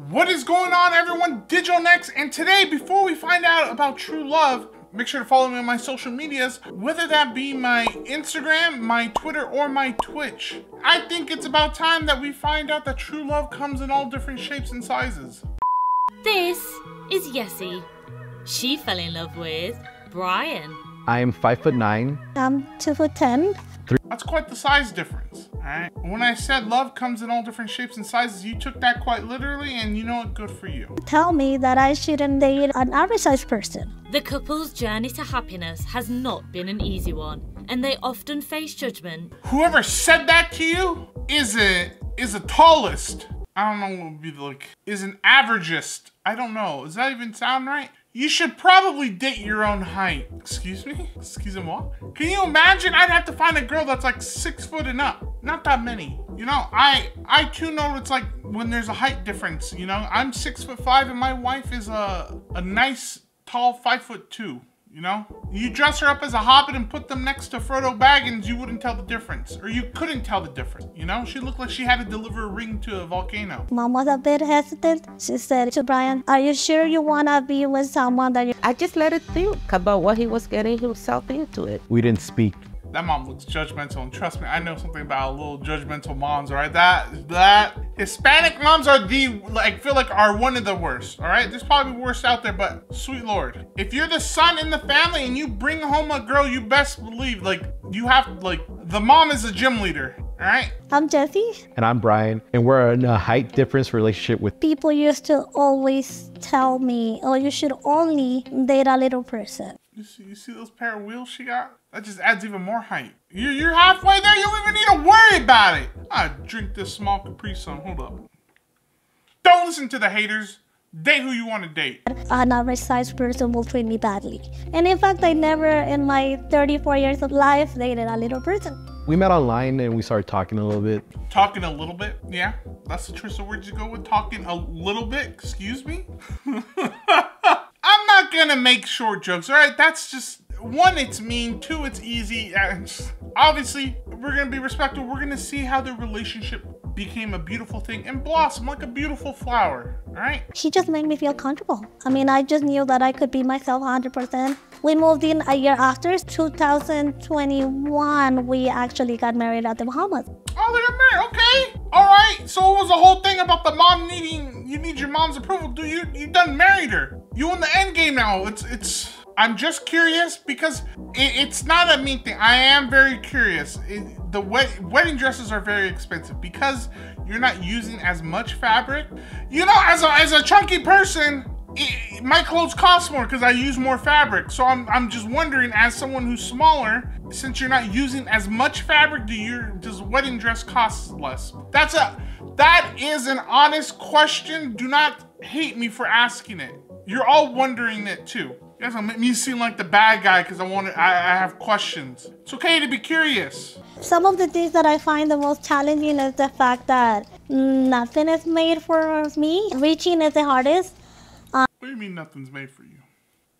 What is going on, everyone? Digitalnex, and today, before we find out about true love, make sure to follow me on my social medias, whether that be my Instagram, my Twitter, or my Twitch. I think it's about time that we find out that true love comes in all different shapes and sizes. This is Yessie. She fell in love with Brian. I am 5'9". I'm 2'10". That's quite the size difference, alright? When I said love comes in all different shapes and sizes, you took that quite literally, and you know what? Good for you. Tell me that I shouldn't date an average size person. The couple's journey to happiness has not been an easy one, and they often face judgment. Whoever said that to you is a tallest. I don't know what would be like, is an averagist. I don't know. Does that even sound right? You should probably date your own height. Excuse me? Excuse me, what? Can you imagine? I'd have to find a girl that's like 6 foot and up. Not that many. You know, I too know it's like when there's a height difference, you know? I'm 6'5" and my wife is a nice, tall 5'2". You know, you dress her up as a hobbit and put them next to Frodo Baggins, you wouldn't tell the difference, or you couldn't tell the difference. You know, she looked like she had to deliver a ring to a volcano. Mom was a bit hesitant. She said to Brian, "Are you sure you want to be with someone that you..." I just let her think about what he was getting himself into it. We didn't speak. That mom looks judgmental, and trust me, I know something about little judgmental moms, all right? That Hispanic moms are feel like are one of the worst, all right? There's probably worse out there, but sweet Lord. If you're the son in the family and you bring home a girl, you best believe, like, you have, like, the mom is a gym leader, all right? I'm Jessie. And I'm Brian, and we're in a height difference relationship with... People used to always tell me, oh, you should only date a little person. You see those pair of wheels she got? That just adds even more height. You're halfway there, you don't even need to worry about it. I drink this small Capri Sun, hold up. Don't listen to the haters. Date who you want to date. An average size person will treat me badly. And in fact, I never in my 34 years of life dated a little person. We met online and we started talking a little bit. Talking a little bit? Yeah, that's the choice of words you go with. Talking a little bit, excuse me? I'm not gonna make short jokes, all right? That's just, one, it's mean, two, it's easy. Obviously, we're gonna be respectful. We're gonna see how the relationship became a beautiful thing and blossom like a beautiful flower, all right? She just made me feel comfortable. I mean, I just knew that I could be myself 100%. We moved in a year after, 2021, we actually got married at the Bahamas. Oh, they got married, okay. All right, so what was the whole thing about the mom needing, you need your mom's approval? You done married her. You in the end game now. I'm just curious because it's not a mean thing. I am very curious. The wedding dresses are very expensive because you're not using as much fabric. You know, as a chunky person, my clothes cost more because I use more fabric. So I'm just wondering, as someone who's smaller, since you're not using as much fabric, does a wedding dress cost less? That is an honest question. Do not hate me for asking it. You're all wondering it too. You guys don't make me seem like the bad guy because I have questions. It's okay to be curious. Some of the things that I find the most challenging is the fact that nothing is made for me. Reaching is the hardest. What do you mean nothing's made for you?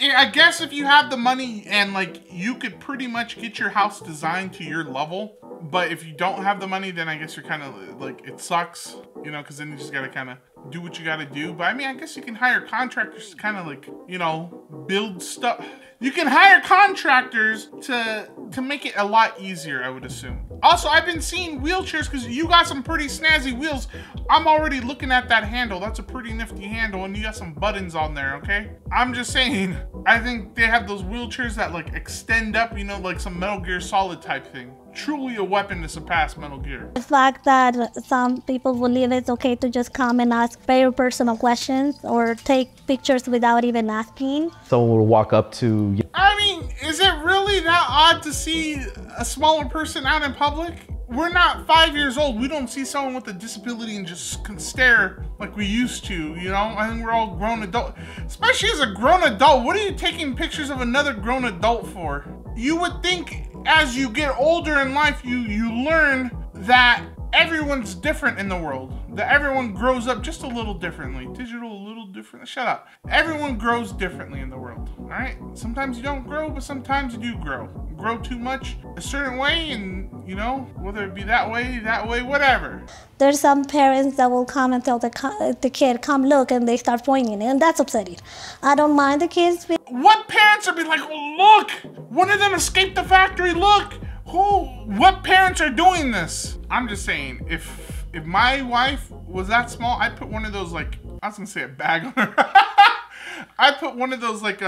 I guess if you have the money and like you could pretty much get your house designed to your level, but if you don't have the money, then I guess you're kind of like, it sucks, you know, because then you just gotta kind of do what you gotta do. But I mean, I guess you can hire contractors to kind of like, you know, build stuff. You can hire contractors to make it a lot easier, I would assume. Also, I've been seeing wheelchairs because you got some pretty snazzy wheels. I'm already looking at that handle. That's a pretty nifty handle, and you got some buttons on there, okay? I'm just saying, I think they have those wheelchairs that like extend up, you know, like some Metal Gear Solid type thing. Truly a weapon to surpass Metal Gear. The fact that some people believe it's okay to just come and ask very personal questions or take pictures without even asking. Someone will walk up to... I mean, is it really that odd to see a smaller person out in public? We're not 5 years old. We don't see someone with a disability and just can stare like we used to, you know? I think we're all grown adult. Especially as a grown adult, what are you taking pictures of another grown adult for? You would think as you get older in life, you learn that everyone's different in the world. that everyone grows up just a little differently. Digital, a little different. Shut up. Everyone grows differently in the world, all right? Sometimes you don't grow, but sometimes you do grow. You grow too much a certain way, and you know, whether it be that way, whatever. There's some parents that will come and tell the kid, come look, and they start pointing, and that's upsetting. I don't mind the kids. What parents are be like, oh, look, one of them escaped the factory, look. What parents are doing this? I'm just saying, if my wife was that small, I'd put one of those, like, I was gonna say a bag on her. I'd put one of those, like,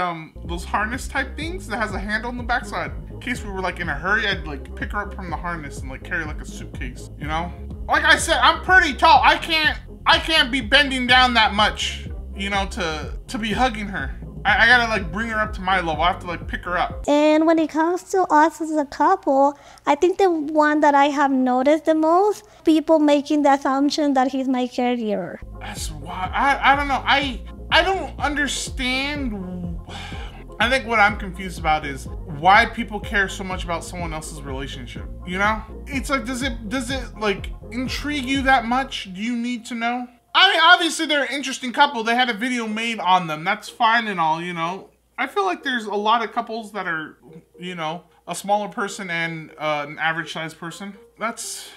those harness type things that has a handle on the backside. In case we were, like, in a hurry, I'd, like, pick her up from the harness and, like, carry, like, a suitcase, you know? Like I said, I'm pretty tall. I can't be bending down that much, you know, to be hugging her. I gotta, like, bring her up to my level. I have to, like, pick her up. And when it comes to us as a couple, I think the one that I have noticed the most, people making the assumption that he's my caregiver. That's why, I don't know. I don't understand. I think what I'm confused about is why people care so much about someone else's relationship, you know? It's like, does it like intrigue you that much? Do you need to know? I mean, obviously they're an interesting couple. They had a video made on them. That's fine and all, you know. I feel like there's a lot of couples that are, you know, a smaller person and an average sized person. That's,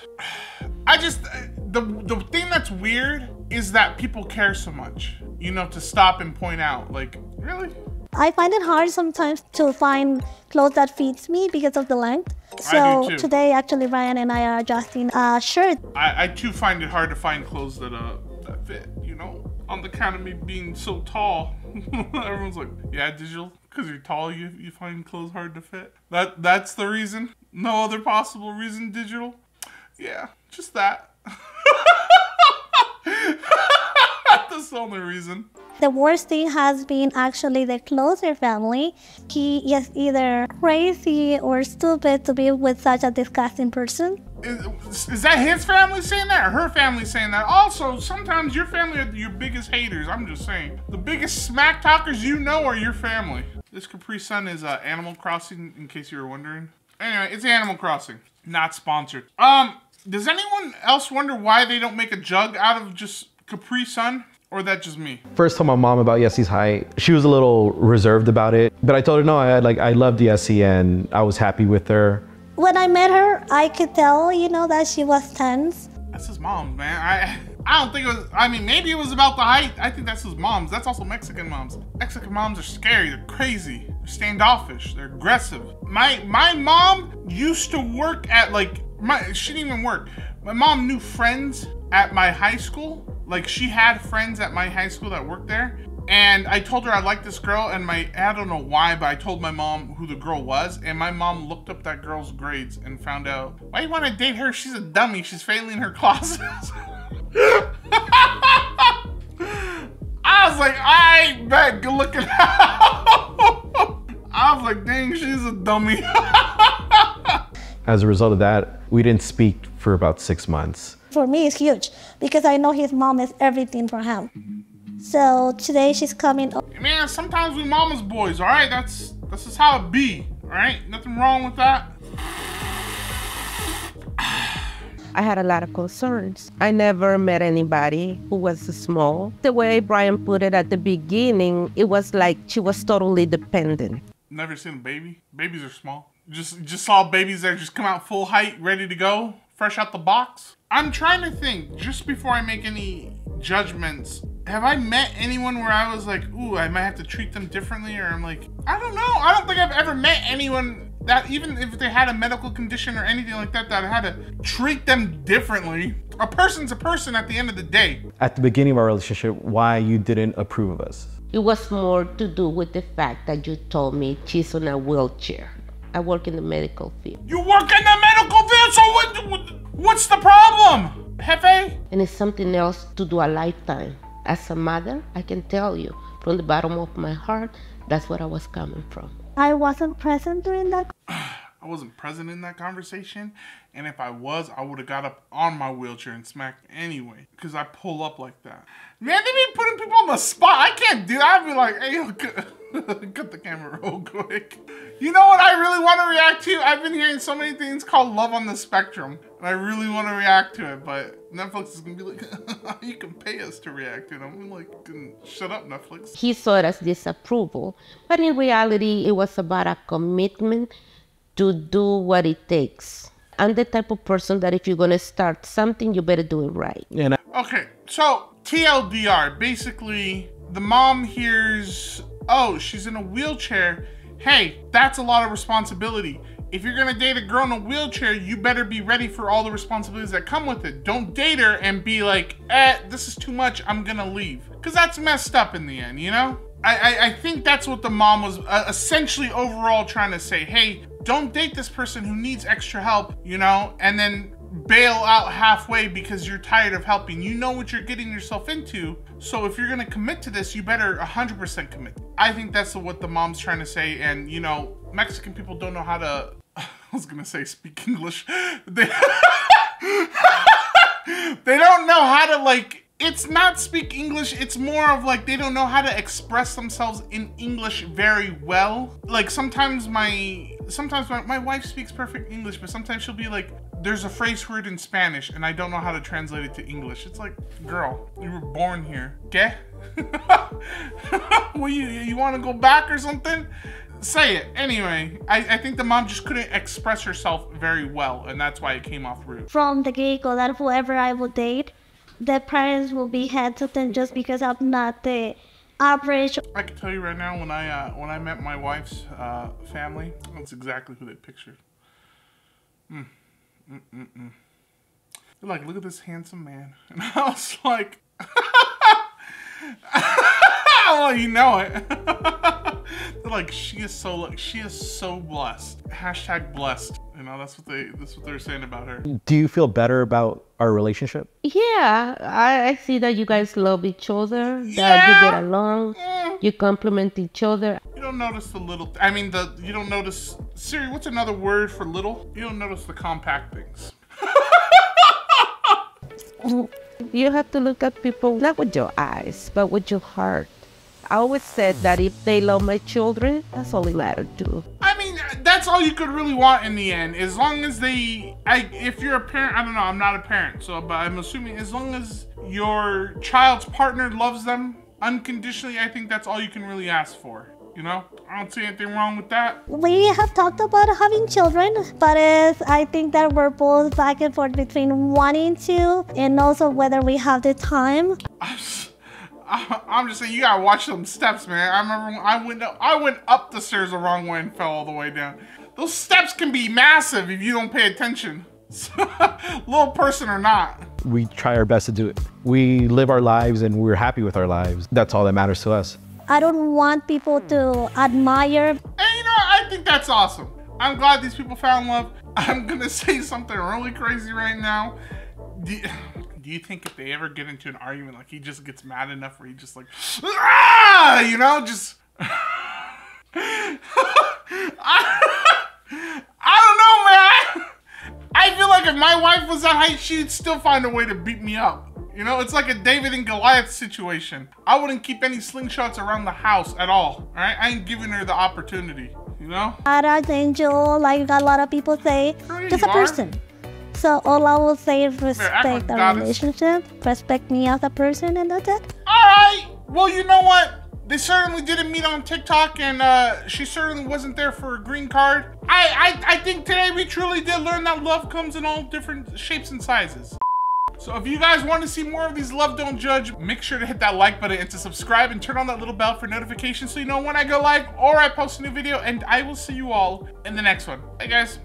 the thing that's weird is that people care so much, you know, to stop and point out, like, really? I find it hard sometimes to find clothes that fits me because of the length. So today, actually, Ryan and I are adjusting a shirt. I too find it hard to find clothes that fit, you know, on the count of me being so tall. Everyone's like, yeah, Digital, because you're tall, you find clothes hard to fit. That's the reason? No other possible reason, Digital? Yeah, just that. That's the only reason. The worst thing has been actually the closer family. He is either crazy or stupid to be with such a disgusting person. Is that his family saying that or her family saying that? Also, sometimes your family are your biggest haters. I'm just saying. The biggest smack talkers you know are your family. This Capri Sun is Animal Crossing, in case you were wondering. Anyway, it's Animal Crossing. Not sponsored. Does anyone else wonder why they don't make a jug out of just Capri Sun? Or that just me? First told my mom about Yessie's height. She was a little reserved about it, but I told her no, I loved Yessie and I was happy with her. When I met her, I could tell, you know, that she was tense. That's his mom, man. I don't think it was, I mean, maybe it was about the height. I think that's his mom's. That's also Mexican moms. Mexican moms are scary. They're crazy. They're standoffish. They're aggressive. My mom used to work at, like, she didn't even work. My mom knew friends at my high school. Like, she had friends at my high school that worked there. And I told her I liked this girl, and I don't know why, but I told my mom who the girl was, and my mom looked up that girl's grades and found out, why you want to date her? She's a dummy. She's failing her classes. I was like, I bet, good looking out. I was like, dang, she's a dummy. As a result of that, we didn't speak for about 6 months. For me, it's huge because I know his mom is everything for him. So today she's coming. Man, sometimes we mama's boys, all right? That's just how it be, all right? Nothing wrong with that. I had a lot of concerns. I never met anybody who was small. The way Brian put it at the beginning, it was like she was totally dependent. Never seen a baby? Babies are small. Just saw babies that just come out full height, ready to go, fresh out the box. I'm trying to think, just before I make any judgments, have I met anyone where I was like, ooh, I might have to treat them differently? Or I'm like, I don't know. I don't think I've ever met anyone that, even if they had a medical condition or anything like that, that I had to treat them differently. A person's a person at the end of the day. At the beginning of our relationship, why you didn't approve of us? It was more to do with the fact that you told me she's on a wheelchair. I work in the medical field. You work in the medical field, so what's the problem, Jefe? And it's something else to do a lifetime. As a mother, I can tell you, from the bottom of my heart, that's where I was coming from. I wasn't present during that. I wasn't present in that conversation, and if I was, I would have got up on my wheelchair and smacked anyway, because I pull up like that. Man, they be putting people on the spot. I can't do that. I'd be like, hey, Cut the camera real quick. You know what I really want to react to? I've been hearing so many things called Love on the Spectrum, and I really want to react to it, but Netflix is gonna be like, you can pay us to react to it. I'm like, shut up, Netflix. He saw it as disapproval, but in reality, it was about a commitment to do what it takes. I'm the type of person that if you're gonna start something, you better do it right. And Okay, so TLDR, basically, the mom hears, oh, she's in a wheelchair. Hey, that's a lot of responsibility. If you're gonna date a girl in a wheelchair, you better be ready for all the responsibilities that come with it. Don't date her and be like, this is too much, I'm gonna leave. Because that's messed up in the end, you know? I think that's what the mom was essentially overall trying to say. Hey, don't date this person who needs extra help, you know, and then bail out halfway because you're tired of helping. You know what you're getting yourself into. So if you're gonna commit to this, you better 100% commit. I think that's what the mom's trying to say. And you know, Mexican people don't know how to, I was gonna say speak English. They don't know how to, like, it's not speak English, it's more of like they don't know how to express themselves in English very well. Like sometimes my wife speaks perfect English, but sometimes she'll be like, there's a phrase word in Spanish and I don't know how to translate it to English. It's like, girl, you were born here. ¿Qué? Well, you want to go back or something? Say it. Anyway, I think the mom just couldn't express herself very well, and that's why it came off rude. From the get-go, that whoever I would date, the parents will be hesitant just because I'm not the average. I can tell you right now, when I met my wife's family, that's exactly who they pictured. They're like, look at this handsome man, and I was like, well, you know it. They're like, she is so blessed. Hashtag blessed. You know, that's what they're saying about her. do you feel better about our relationship? Yeah, I see that you guys love each other, that you get along, you compliment each other. You don't notice the little, you don't notice, Siri, what's another word for little? You don't notice the compact things. You have to look at people not with your eyes, but with your heart. I always said that if they love my children, that's all they matter to. I mean, that's all you could really want in the end. As long as if you're a parent, I don't know, I'm not a parent, but I'm assuming as long as your child's partner loves them unconditionally, I think that's all you can really ask for. You know, I don't see anything wrong with that. We have talked about having children, but I think that we're both back and forth between wanting to and also whether we have the time. I'm just saying, you gotta watch them steps, man. I remember when I went up the stairs the wrong way and fell all the way down. Those steps can be massive if you don't pay attention. Little person or not. We try our best to do it. We live our lives and we're happy with our lives. That's all that matters to us. I don't want people to admire. And you know, I think that's awesome. I'm glad these people found love. I'm gonna say something really crazy right now. Do you think if they ever get into an argument, like he just gets mad enough where he just like, you know, just, I don't know, man. I feel like if my wife was that height, she'd still find a way to beat me up. You know, it's like a David and Goliath situation. I wouldn't keep any slingshots around the house at all right? I ain't giving her the opportunity, you know? An angel, like a lot of people say, just a person. So all I will say is respect our relationship, respect me as a person, and that's it. All right. Well, you know what? They certainly didn't meet on TikTok, and she certainly wasn't there for a green card. I think today we truly did learn that love comes in all different shapes and sizes. So if you guys want to see more of these Love Don't Judge, make sure to hit that like button and to subscribe and turn on that little bell for notifications so you know when I go live or I post a new video, and I will see you all in the next one. Hey guys.